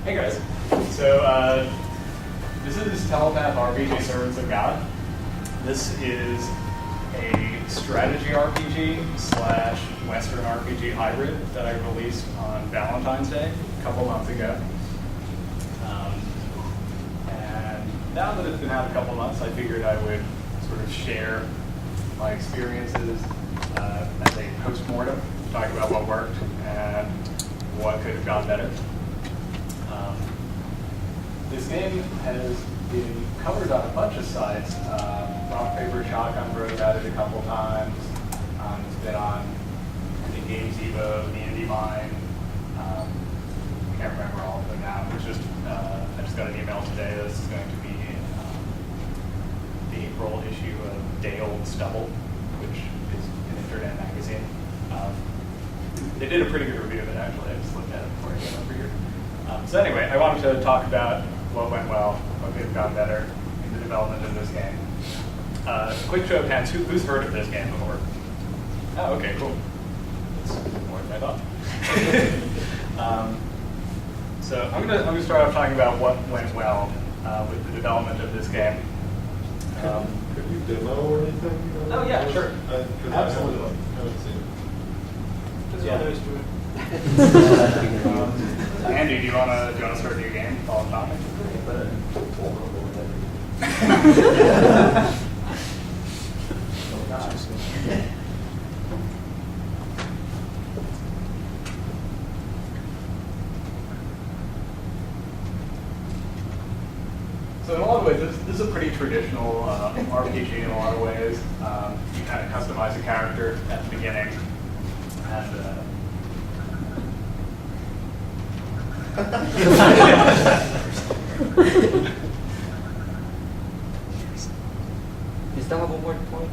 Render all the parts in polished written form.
Hey guys. So this is Telepath RPG Servants of God. This is a strategy RPG slash Western RPG hybrid that I released on Valentine's Day a couple months ago. And now that it's been out a couple months, I figured I would sort of share my experiences as a post-mortem, talk about what worked and what could have gone better. This game has been covered on a bunch of sites. Rock, Paper, Shotgun wrote about it a couple times. It's been on, I think, Games Evo, the Indie Mine. I can't remember all of them now. It's just, I just got an email today that this is going to be in the April issue of Day Old Stubble, which is an internet magazine. They did a pretty good review of it, actually. I just looked at it before I came over here. So anyway, I wanted to talk about what went well, what could have gone better in the development of this game. Quick show of hands, who's heard of this game before? Oh, okay, cool. That's more than I thought. So I'm gonna start off talking about what went well with the development of this game. Could you demo or anything? Oh yeah, sure. Absolutely. I haven't seen it. Yeah. Andy, do you wanna start a new game? Follow topic? So in a lot of ways, this is a pretty traditional RPG in a lot of ways. You kind of customize a character at the beginning, and You still have one more point?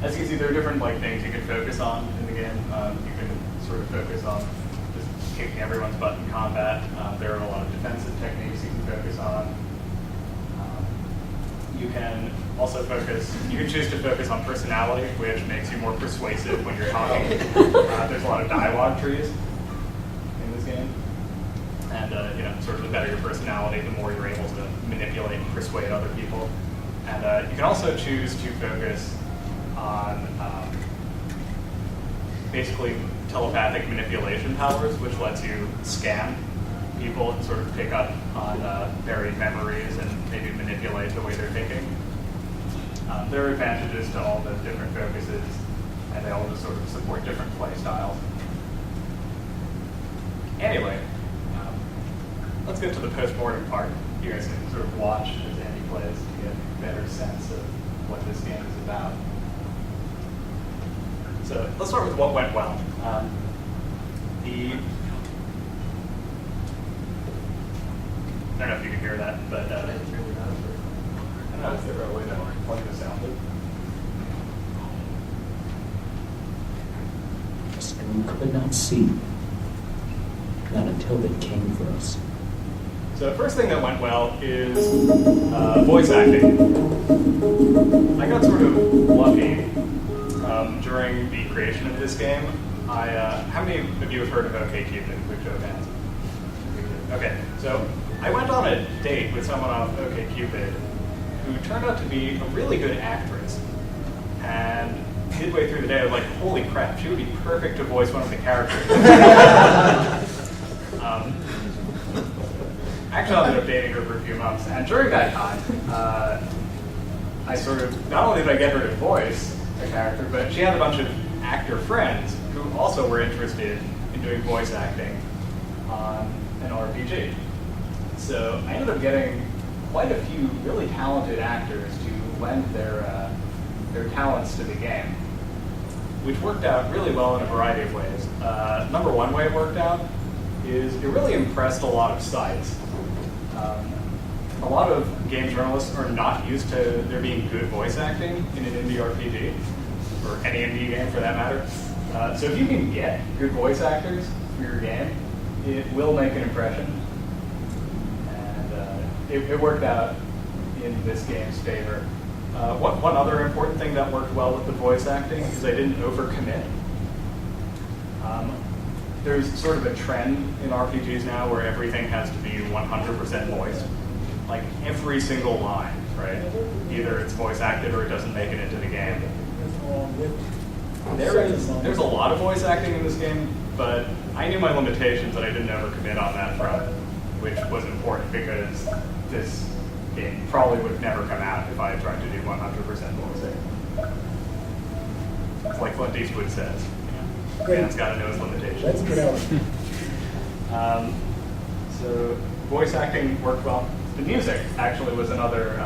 as you can see, there are different things you can focus on in the game. You can sort of focus on just kicking everyone's butt in combat. There are a lot of defensive techniques you can focus on. You can also you can choose to focus on personality, which makes you more persuasive when you're talking. There's a lot of dialogue trees in this game. And sort of the better your personality, the more you're able to manipulate and persuade other people. And you can also choose to focus on basically telepathic manipulation powers, which lets you scan people and sort of pick up on buried memories and maybe manipulate the way they're thinking. There are advantages to all the different focuses, and they all just sort of support different play styles. Anyway, let's get to the post-mortem part. You guys can sort of watch as Andy plays to get a better sense of what this game is about. So let's start with what went well. I don't know if you can hear that, but I don't know if there a way to plug this out. And we could not see, not until they came for us. So the first thing that went well is voice acting. I got sort of lucky during the creation of this game. How many of you have heard of OkCupid? Quick show of hands. Okay, so I went on a date with someone on OkCupid who turned out to be a really good actress. And midway through the day, I was like, holy crap, she would be perfect to voice one of the characters. Actually, I ended up dating her for a few months. And during that time, I sort of, not only did I get her to voice a character, but she had a bunch of actor friends who also were interested in doing voice acting on an RPG. So I ended up getting quite a few really talented actors to lend their talents to the game, which worked out really well in a variety of ways. Number one way it worked out is it really impressed a lot of sites. A lot of game journalists are not used to there being good voice acting in an indie RPG, or any indie game for that matter. So if you can get good voice actors for your game, it will make an impression. And it worked out in this game's favor. What one other important thing that worked well with the voice acting is I didn't overcommit. There's sort of a trend in RPGs now where everything has to be 100% voiced. Like every single line, right? Either it's voice acted or it doesn't make it into the game. There's a lot of voice acting in this game, but I knew my limitations and I didn't overcommit on that front, which was important because this game probably would have never come out if I had tried to do 100% voicing. It's like Clint Eastwood says, man's got to know his limitations. Let's get out. So voice acting worked well. The music actually was another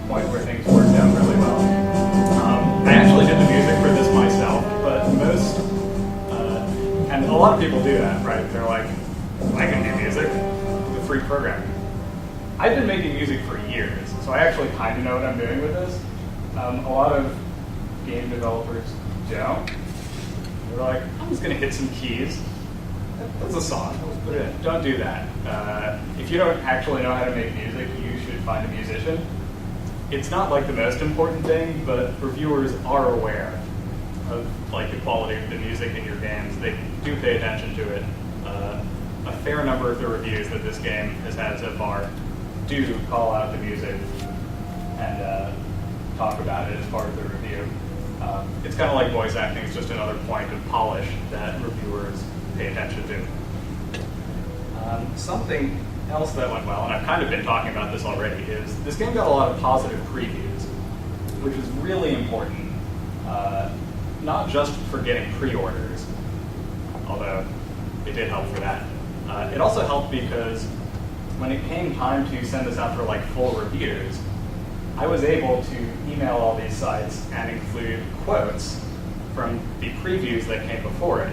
point where things worked out really well. I actually did the music for this myself, but and a lot of people do that, right? They're like, I can do music with free programming. I've been making music for years, so I actually kind of know what I'm doing with this. A lot of game developers don't. They're like, I'm just going to hit some keys. That's a song. Let's put it in. Don't do that. If you don't actually know how to make music, you should find a musician. It's not like the most important thing, but reviewers are aware of like the quality of the music in your games. They do pay attention to it. A fair number of the reviews that this game has had so far do call out the music and talk about it as part of the review. It's kind of like voice acting. It's just another point of polish that reviewers pay attention to. Something else that went well, and I've kind of been talking about this already, is this game got a lot of positive previews, which is really important, not just for getting pre-orders, although it did help for that. It also helped because when it came time to send this out for like full reviews, I was able to email all these sites and include quotes from the previews that came before it,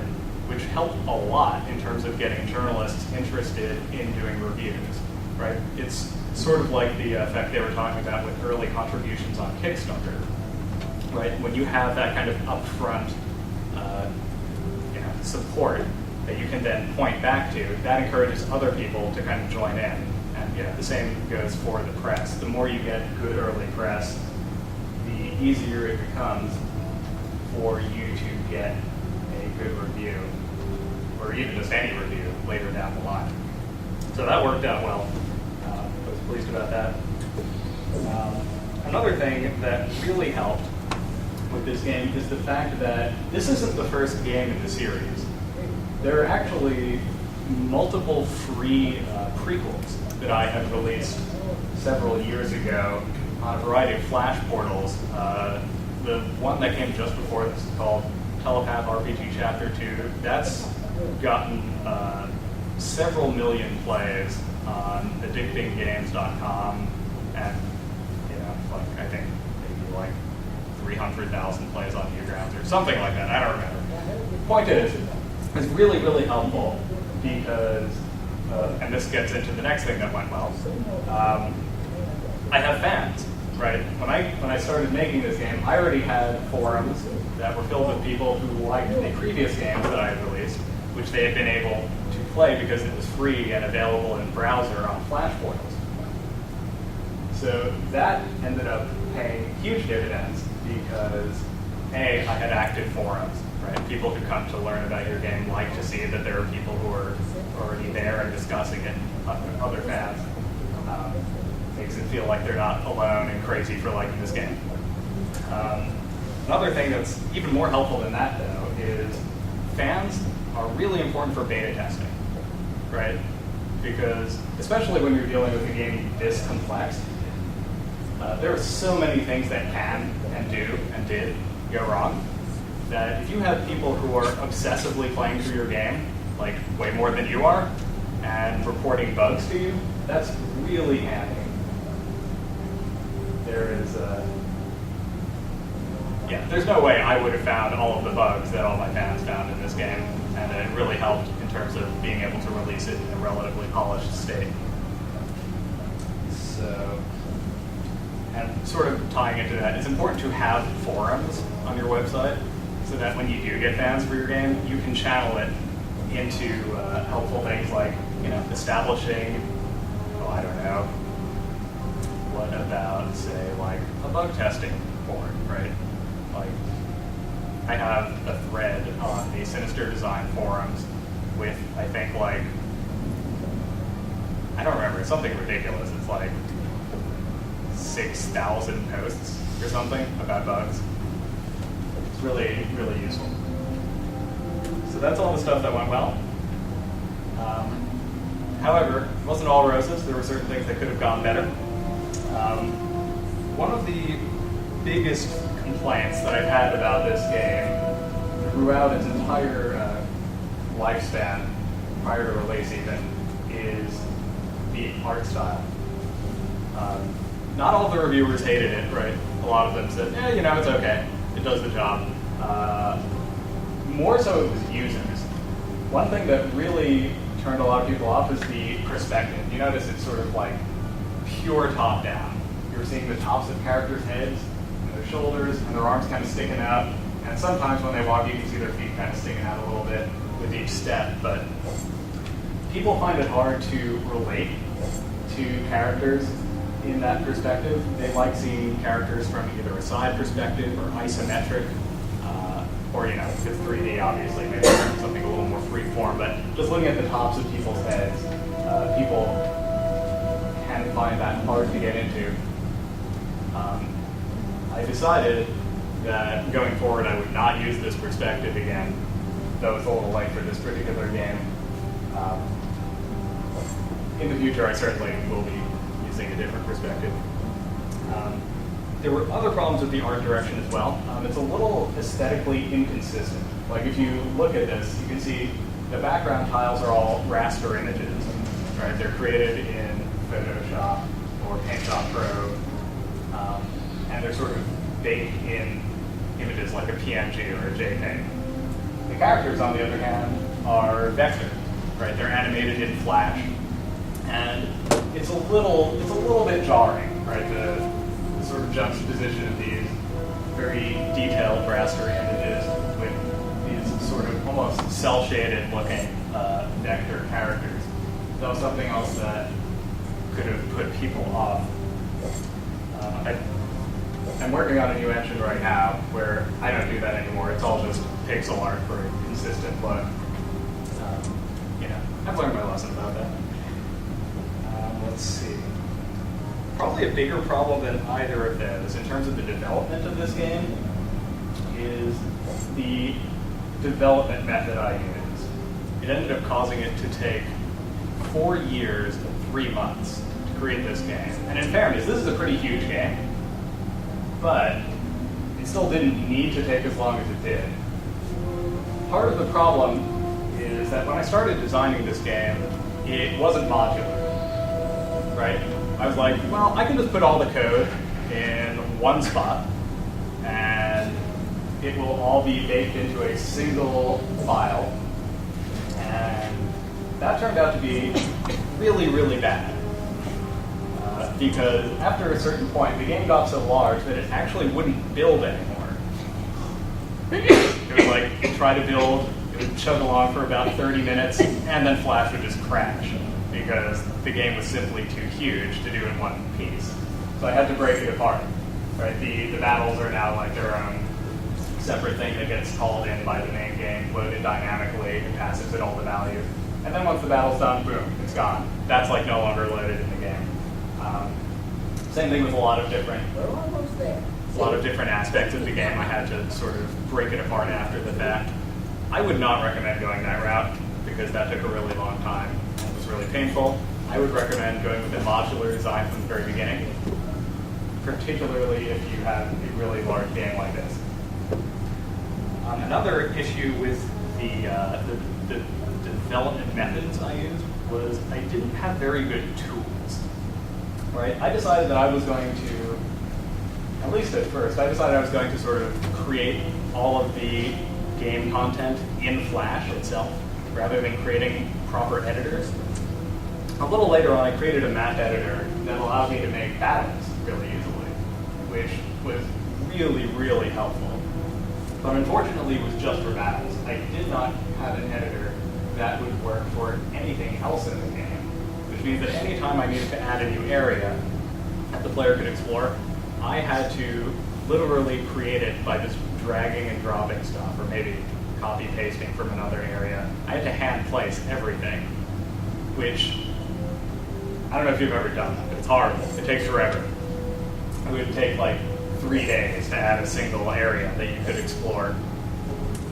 which helped a lot in terms of getting journalists interested in doing reviews, right? It's sort of like the effect they were talking about with early contributions on Kickstarter, right? When you have that kind of upfront support that you can then point back to, that encourages other people to kind of join in. And the same goes for the press. The more you get good early press, the easier it becomes for you to get a good review, or even just any review later down the line. So that worked out well. I was pleased about that. Another thing that really helped with this game is the fact that this isn't the first game in the series. There are actually multiple free prequels that I had released several years ago on a variety of Flash portals. The one that came just before this is called Telepath RPG Chapter 2. That's gotten several million plays on addictinggames.com, and I think maybe like 300,000 plays on Newgrounds or something like that. I don't remember. Point is, it's really, really helpful because, and this gets into the next thing that went well. I have fans, right? When I started making this game, I already had forums that were filled with people who liked the previous games that I had released, which they had been able to play because it was free and available in browser on Flash portals. So that ended up paying huge dividends because A, I had active forums, right? People who come to learn about your game like to see that there are people who are already there and discussing it with other fans. Makes it feel like they're not alone and crazy for liking this game. Another thing that's even more helpful than that, though, is fans are really important for beta testing, right? Because especially when you're dealing with a game this complex, there are so many things that can and do and did go wrong that if you have people who are obsessively playing through your game, like way more than you are, and reporting bugs to you, that's really handy. There's no way I would have found all of the bugs that all my fans found in this game, and it really helped in terms of being able to release it in a relatively polished state. So, and sort of tying into that, it's important to have forums on your website so that when you do get fans for your game, you can channel it into helpful things like, establishing, what about, say, like a bug testing board, right? Like, I have a thread on the Sinister Design forums with, I think, like, I don't remember, it's something ridiculous. It's like 6,000 posts or something about bugs. It's really, really useful. So that's all the stuff that went well. However, it wasn't all roses. There were certain things that could have gone better. One of the biggest complaints that I've had about this game throughout its entire lifespan, prior to release even, is the art style. Not all the reviewers hated it, right? A lot of them said, you know, it's okay. It does the job. More so it was users. One thing that really turned a lot of people off is the perspective. You notice it's sort of like pure top-down. You're seeing the tops of characters' heads, and their shoulders, and their arms kind of sticking out. And sometimes when they walk, you can see their feet kind of sticking out a little bit with each step. But people find it hard to relate to characters in that perspective. They like seeing characters from either a side perspective or isometric, or, you know, if it's 3D, obviously, maybe something a little more free-form. But just looking at the tops of people's heads, people can find that hard to get into. I decided that going forward I would not use this perspective again, though it's a little late for this particular game. In the future, I certainly will be using a different perspective. There were other problems with the art direction as well. It's a little aesthetically inconsistent. Like if you look at this, you can see the background tiles are all raster images, right? They're created in Photoshop or PaintShop Pro, and they're sort of baked in images like a PNG or a JPEG. The characters, on the other hand, are vector, right? They're animated in Flash, and it's a little bit jarring, right? The sort of juxtaposition of these very detailed raster images with these sort of almost cel-shaded looking vector characters. That was something else that could have put people off. I'm working on a new engine right now where I don't do that anymore. It's all just pixel art for a consistent look. You know, I've learned my lesson about that. Let's see. Probably a bigger problem than either of those in terms of the development of this game is the development method I used. It ended up causing it to take 4 years and 3 months to create this game. And in fairness, this is a pretty huge game, but it still didn't need to take as long as it did. Part of the problem is that when I started designing this game, it wasn't modular, right? I was like, well, I can just put all the code in one spot, and it will all be baked into a single file. And that turned out to be really, really bad. Because after a certain point, the game got so large that it actually wouldn't build anymore. It was like, you'd try to build, it would chug along for about 30 minutes, and then Flash would just crash, because the game was simply too huge to do in one piece. So I had to break it apart. Right? The battles are now like their own separate thing that gets called in by the main game, loaded dynamically, and passes it all the value. And then once the battle's done, boom, it's gone. That's like no longer loaded in the game. Same thing with a lot of different aspects of the game. I had to sort of break it apart after the fact. I would not recommend going that route because that took a really long time and it was really painful. I would recommend going with a modular design from the very beginning, particularly if you have a really large game like this. Another issue with the development methods I used was I didn't have very good tools. Right? I decided that I was going to, at least at first, I decided I was going to sort of create all of the game content in Flash itself, rather than creating proper editors. A little later on, I created a map editor that allowed me to make battles really easily, which was really, really helpful. But unfortunately, it was just for battles. I did not have an editor that would work for anything else in the game, which means that any time I needed to add a new area, that the player could explore, I had to literally create it by just dragging and dropping stuff, or maybe copy pasting from another area. I had to hand place everything, which I don't know if you've ever done that, but it's horrible. It takes forever. It would take like 3 days to add a single area that you could explore.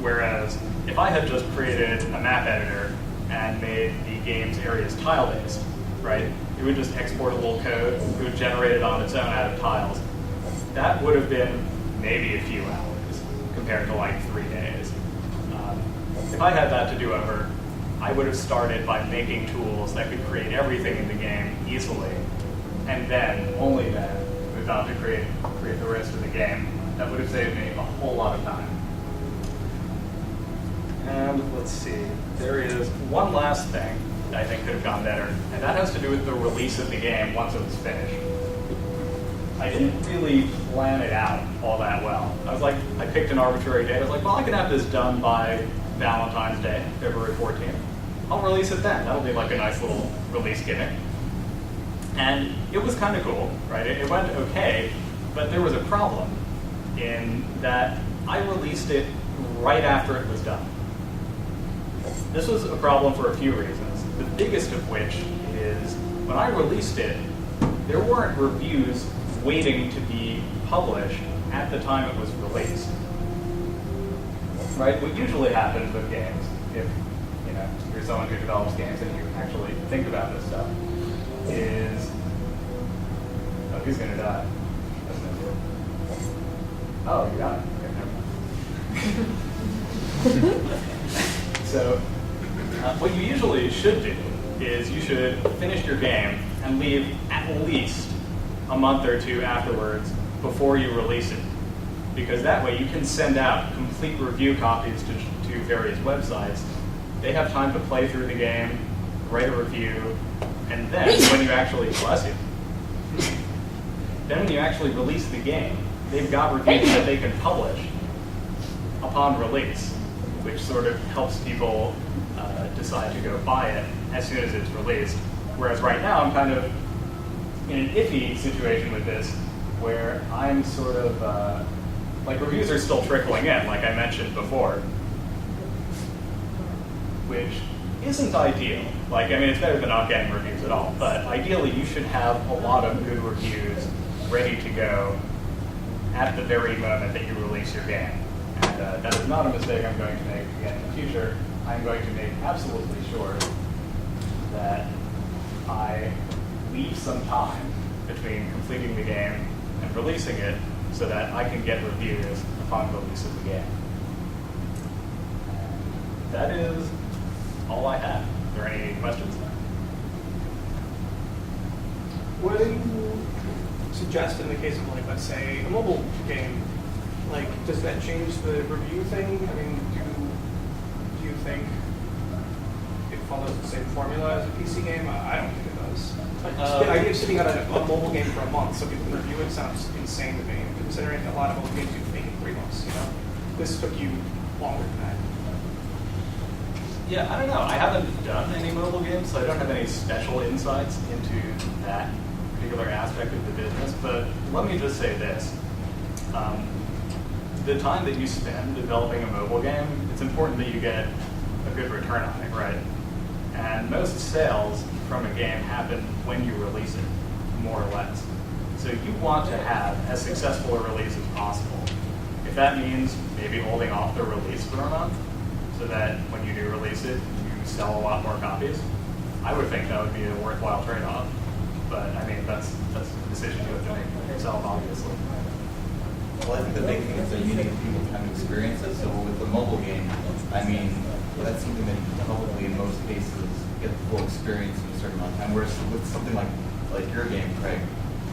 Whereas if I had just created a map editor and made the game's areas tile-based, right? It would just export a little code, it would generate it on its own out of tiles. That would have been maybe a few hours compared to like 3 days. If I had that to do over, I would have started by making tools that could create everything in the game easily, and then, only then, moved on to create the rest of the game. That would have saved me a whole lot of time. And let's see, there is one last thing that I think could have gone better, and that has to do with the release of the game once it was finished. I didn't really plan it out all that well. I picked an arbitrary date. I was like, well, I can have this done by Valentine's Day, February 14th. I'll release it then. That'll be like a nice little release gimmick. And it was kind of cool, right? It went okay, but there was a problem in that I released it right after it was done. This was a problem for a few reasons. The biggest of which is when I released it, there weren't reviews waiting to be published at the time it was released. Right? What usually happens with games, if you're someone who develops games and you actually think about this stuff, is who's gonna die? That's not good. Oh, you got it. Okay, never mind. So, what you usually should do is you should finish your game and leave at least a month or two afterwards before you release it. Because that way you can send out complete review copies to various websites. They have time to play through the game, write a review, and then when you actually, bless you, then when you actually release the game, they've got reviews that they can publish upon release, which sort of helps people decide to go buy it as soon as it's released. Whereas right now I'm kind of in an iffy situation with this, where I'm sort of, reviews are still trickling in, like I mentioned before, which isn't ideal. It's better than not getting reviews at all, but ideally you should have a lot of good reviews ready to go at the very moment that you release your game. And that is not a mistake I'm going to make again in the future. I'm going to make absolutely sure that I leave some time between completing the game and releasing it so that I can get reviews upon release of the game. And that is all I have. Are there any questions? What do you suggest in the case of, let's say, a mobile game? Does that change the review thing? Do you think it follows the same formula as a PC game? I don't think it does. The idea of sitting on a mobile game for a month so people can review it sounds insane to me, considering a lot of mobile games you can make in 3 months. This took you longer than that. Yeah, I don't know. I haven't done any mobile games, so I don't have any special insights into that particular aspect of the business. But let me just say this. The time that you spend developing a mobile game, it's important that you get a good return on it, right? And most sales from a game happen when you release it, more or less. So you want to have as successful a release as possible. If that means maybe holding off the release for a month, so that when you do release it, you sell a lot more copies, I would think that would be a worthwhile trade-off. But that's a decision you have to make for yourself, obviously. Well, I think the big thing is that you need people to have experiences. So with the mobile game, that's something that you can probably in most cases get the full experience in a certain amount of time. Whereas with something like your game, Craig,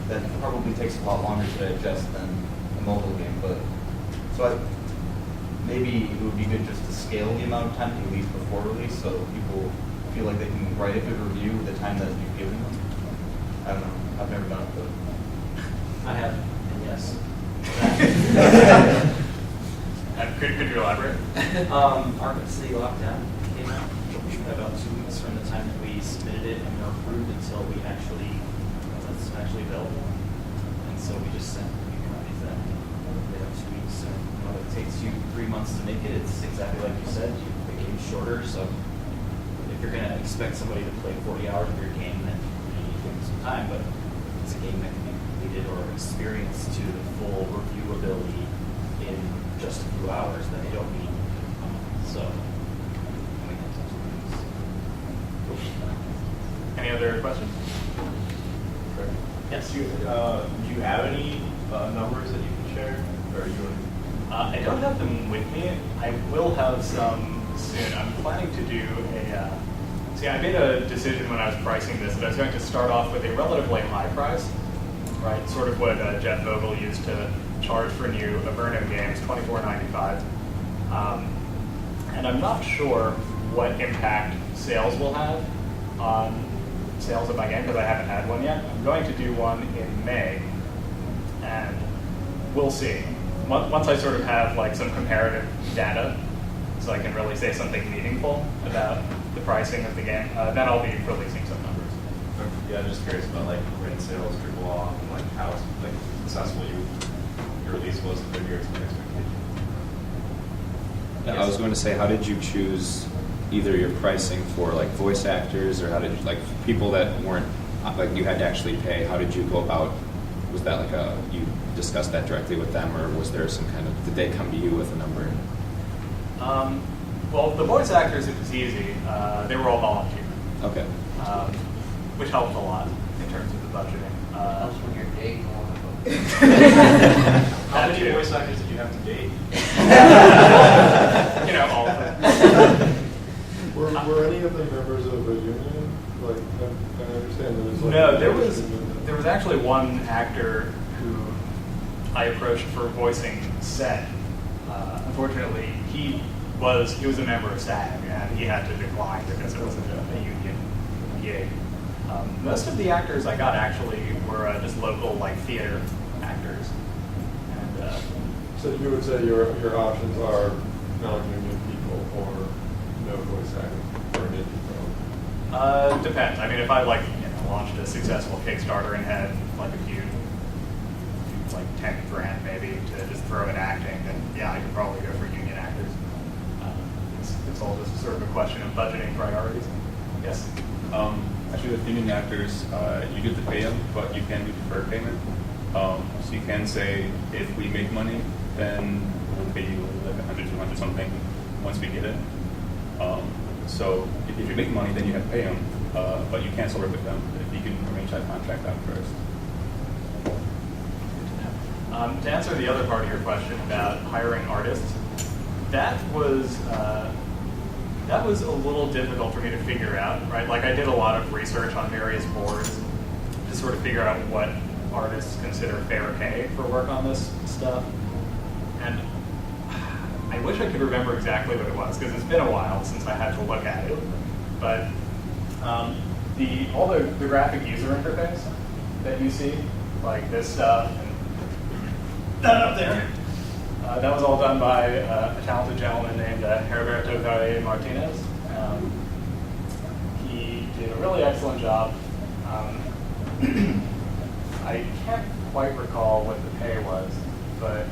that probably takes a lot longer to digest than a mobile game. Maybe it would be good just to scale the amount of time you leave before release, so people feel like they can write a good review with the time that you've given them. I don't know. I've never done it, but I have, and yes. Could you elaborate? Arkham City Lockdown came out about 2 weeks from the time that we submitted it and were approved until it's actually available. so we just sent review copies that they have 2 weeks. So it takes you 3 months to make it. It's exactly like you said. The game's shorter, so if you're going to expect somebody to play 40 hours of your game, then you need to give them some time. But it's a game that can be completed or experienced to the full reviewability in just a few hours, then they don't need. So, I mean, Any other questions? yes. Do you have any numbers that you can share? Or you? I don't have them with me. I will have some soon. I'm planning to do a. See, I made a decision when I was pricing this that I was going to start off with a relatively high price, right? Sort of what Jeff Vogel used to charge for new Averno games, $24.95. And I'm not sure what impact sales will have on sales of my game because I haven't had one yet. I'm going to do one in May, and we'll see. Once I sort of have like some comparative data, so I can really say something meaningful about the pricing of the game, then I'll be releasing some numbers. Yeah, I'm just curious about like when sales dribble off and like how like successful your release was compared to your expectations. I was going to say, how did you choose either your pricing for like voice actors, or how did you, like people that weren't like you had to actually pay? How did you go about? Was that like you discussed that directly with them, or was there some kind of, did they come to you with a number? Well, the voice actors, it was easy. They were all volunteer, Okay. which helped a lot in terms of the budgeting. That's when you're dating one of them. How That many too. voice actors did you have to date? You know, all of them. Were any of them members of a union? Like, I understand there was like No, there was actually one actor who I approached for voicing Set. Unfortunately, he was a member of SAG, and he had to decline because it wasn't a union gig. Most of the actors I got actually were just local like theater actors, and So you would say your options are non-union people or no voice acting or indie people? depends. I mean, if I like launched a successful Kickstarter and had like a few like 10 grand maybe to just throw in acting, then yeah, I could probably go for union actors. It's all just sort of a question of budgeting priorities. Yes. Actually, with union actors, you get to pay them, but you can do deferred payment. So you can say, if we make money, then we'll pay you like 100, 200 something once we get it. So if you make money, then you have to pay them, but you can't still work with them if you can arrange that contract out first. To answer the other part of your question about hiring artists, that was a little difficult for me to figure out, right? Like I did a lot of research on various boards to sort of figure out what artists consider fair pay for work on this stuff. And I wish I could remember exactly what it was because it's been a while since I had to look at it. But all the graphic user interface that you see, like this stuff and that up there, that was all done by a talented gentleman named Herberto Valle Martinez. He did a really excellent job. I can't quite recall what the pay was, but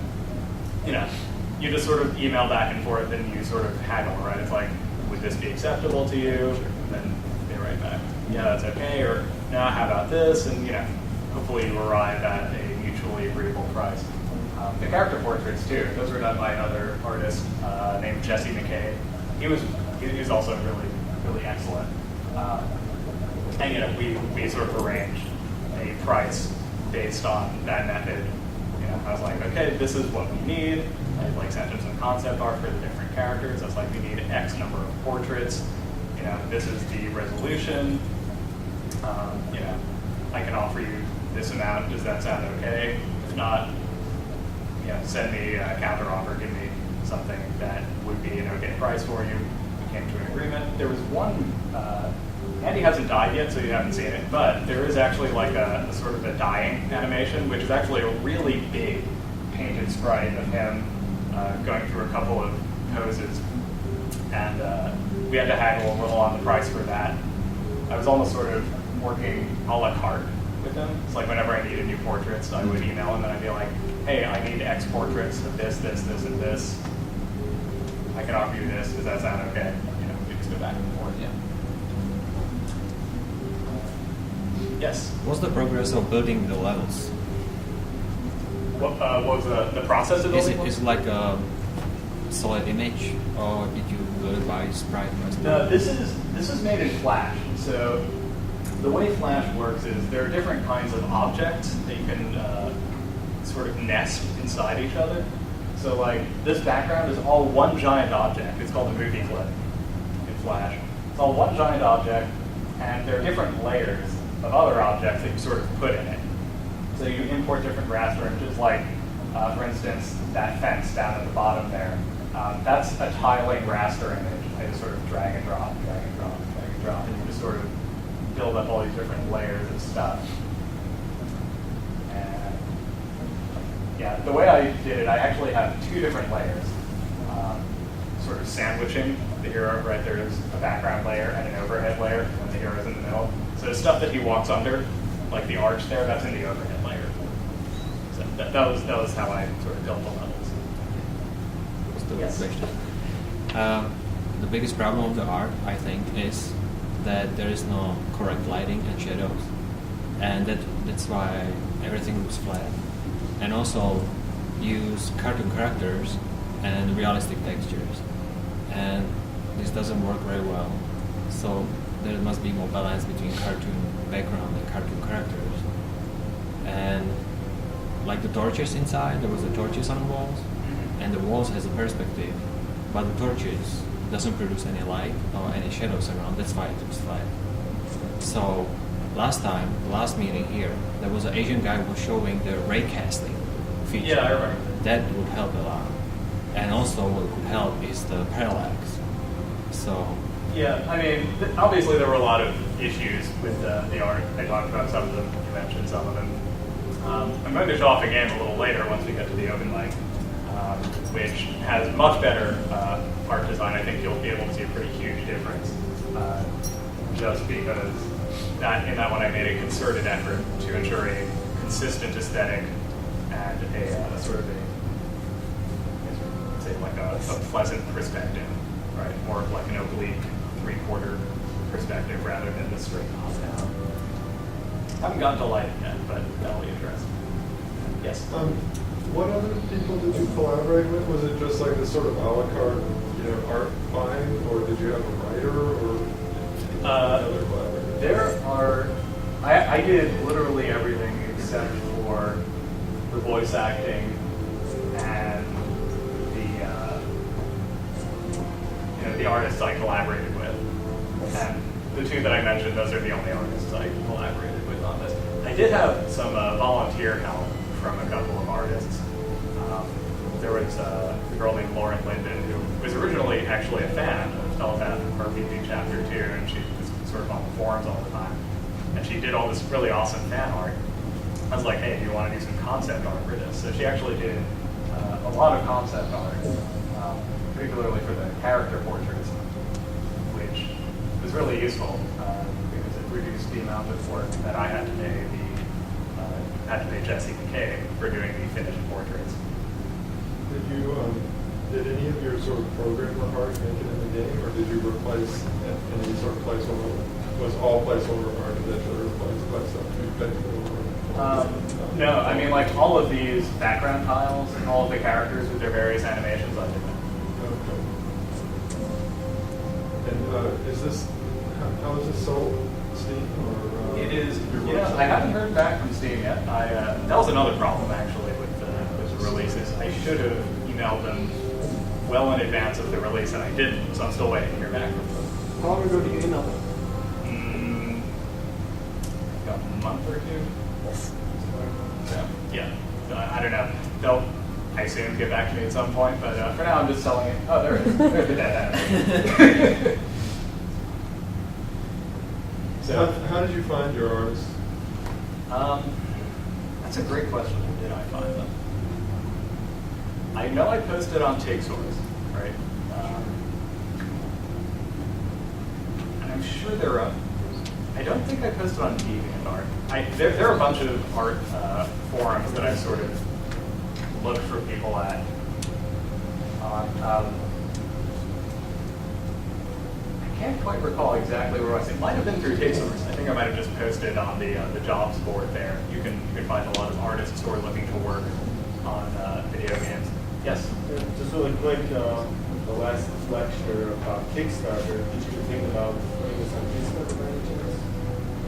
you just sort of email back and forth and you sort of haggle, right? It's like, would this be acceptable to you? And then they write back, yeah, that's okay, or no, how about this? And hopefully you arrive at a mutually agreeable price. The character portraits too; those were done by another artist named Jesse McCabe. He was also really, really excellent. And we sort of arranged a price based on that method. I was like, okay, this is what we need. I like sent him some concept art for the different characters. I was like, we need X number of portraits. This is the resolution. I can offer you this amount. Does that sound okay? If not, send me a counter offer. Give me something that would be an okay price for you. We came to an agreement. There was one. Andy hasn't died yet, so you haven't seen it. But there is actually like a sort of a dying animation, which is actually a really big painted sprite of him going through a couple of poses, and we had to haggle a little on the price for that. I was almost sort of working a la carte with him. It's like whenever I needed new portraits, I would email him and I'd be like, hey, I need X portraits of this, this, this, and this. I can offer you this. Does that sound okay? You know, we just go back and forth. Yeah. Yes. What's the progress of building the levels? What was the process of Is building it one? is it like a solid image, or did you build it by sprite? No, this is made in Flash. So the way Flash works is there are different kinds of objects that you can sort of nest inside each other. So like this background is all one giant object. It's called a movie clip in Flash. It's all one giant object, and there are different layers of other objects that you sort of put in it. So you import different raster images, like for instance, that fence down at the bottom there. That's a tiling raster image. I just sort of drag and drop, drag and drop, drag and drop, and you just sort of build up all these different layers of stuff. And yeah, the way I did it, I actually have two different layers, sort of sandwiching the hero. Right, there's a background layer and an overhead layer, and the hero's in the middle. So the stuff that he walks under, like the arch there, that's in the overhead layer. So that was how I sort of built the levels. Yes. The biggest problem of the art, I think, is that there is no correct lighting and shadows, and that's why everything looks flat. And also, use cartoon characters and realistic textures, and this doesn't work very well. So there must be more balance between cartoon background and cartoon characters. And like the torches inside, there was the torches on the walls, and the walls has a perspective, but the torches doesn't produce any light or any shadows around. That's why it looks flat. So last time, the last meeting here, there was an Asian guy who was showing the ray casting feature. Yeah, I remember. That would help a lot. And also what could help is the parallax. So Yeah, I mean, obviously there were a lot of issues with the art. I talked about some of them. You mentioned some of them. I'm going to show off a game a little later once we get to the open mic, which has much better art design. I think you'll be able to see a pretty huge difference, just because in that one I made a concerted effort to ensure a consistent aesthetic and a sort of a pleasant perspective, right? More of like an oblique three-quarter perspective rather than the straight top-down. Haven't gotten to light yet, but that'll be interesting. Yes? What other people did you collaborate with? Was it just like this sort of a la carte, art find, or did you have a writer or other collaborators? There are. I did literally everything except for the voice acting and the artists I collaborated with. And the two that I mentioned, those are the only artists I collaborated with on this. I did have some volunteer help from a couple of artists. There was a girl named Lauren Linden who was originally actually a fan of Telepath and RPG Chapter 2, and she was sort of on the forums all the time. And she did all this really awesome fan art. I was like, hey, do you want to do some concept art for this? So she actually did a lot of concept art, particularly for the character portraits, which was really useful because it reduced the amount of work that I had to pay Jesse McKay for doing the finished portraits. Did any of your sort of programmer art make it in the game, or did you replace any sort of placeholder? Was all placeholder art eventually replaced by stuff you paid for? No, I mean like all of these background tiles and all of the characters with their various animations, I did them. Okay. And is this how is this sold? Steam or? It is. I haven't heard back from Steam yet. That was another problem actually with the releases. I should have emailed them well in advance of the release, and I didn't. So I'm still waiting to hear back from them. How long ago did you email them? A month or two. So, yeah. So I don't know. They'll, I assume, get back to me at some point. But for now, I'm just telling it. Oh, there it is. There's the dead end. So, how did you find your artists? That's a great question. How did I find them? I know I posted on TakeSource, right? And I'm sure they're up I don't think I posted on DeviantArt. There are a bunch of art forums that I sort of looked for people at. I can't quite recall exactly where I was. It might have been through TakeSource. I think I might have just posted on the jobs board there. You can find a lot of artists who are looking to work on video games. Yes? Just really quick, the last lecture about Kickstarter, did you think about putting this on Kickstarter by any chance?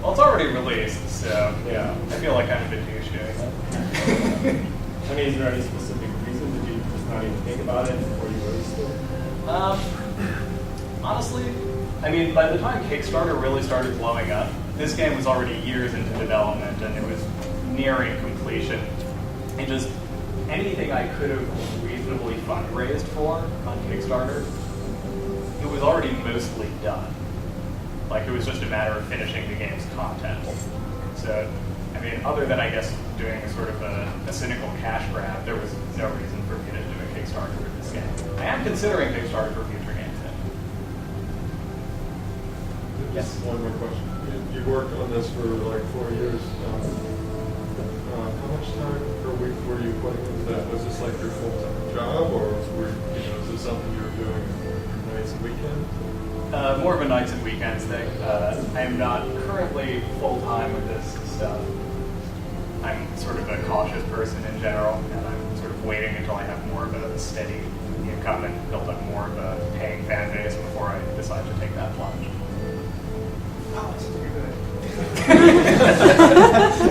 Well, it's already released, so Yeah. I feel like I'm a bit douche doing it. I mean, is there any specific reason? Did you just not even think about it before you released it? Honestly, I mean, by the time Kickstarter really started blowing up, this game was already years into development and it was nearing completion. And just anything I could have reasonably fundraised for on Kickstarter, it was already mostly done. Like, it was just a matter of finishing the game's content. So, I mean, other than, I guess, doing a sort of a cynical cash grab, there was no reason for me to do a Kickstarter for this game. I am considering Kickstarter for future games, though. Just one more question. You worked on this for like 4 years. How much time per week were you putting into that? Was this like your full-time job, or is this something you were doing nights and weekends? More of a nights and weekends thing. I am not currently full-time with this stuff. I'm sort of a cautious person in general, and I'm sort of waiting until I have more of a steady income and build up more of a paying fan base before I decide to take that plunge. Oh, that's a good.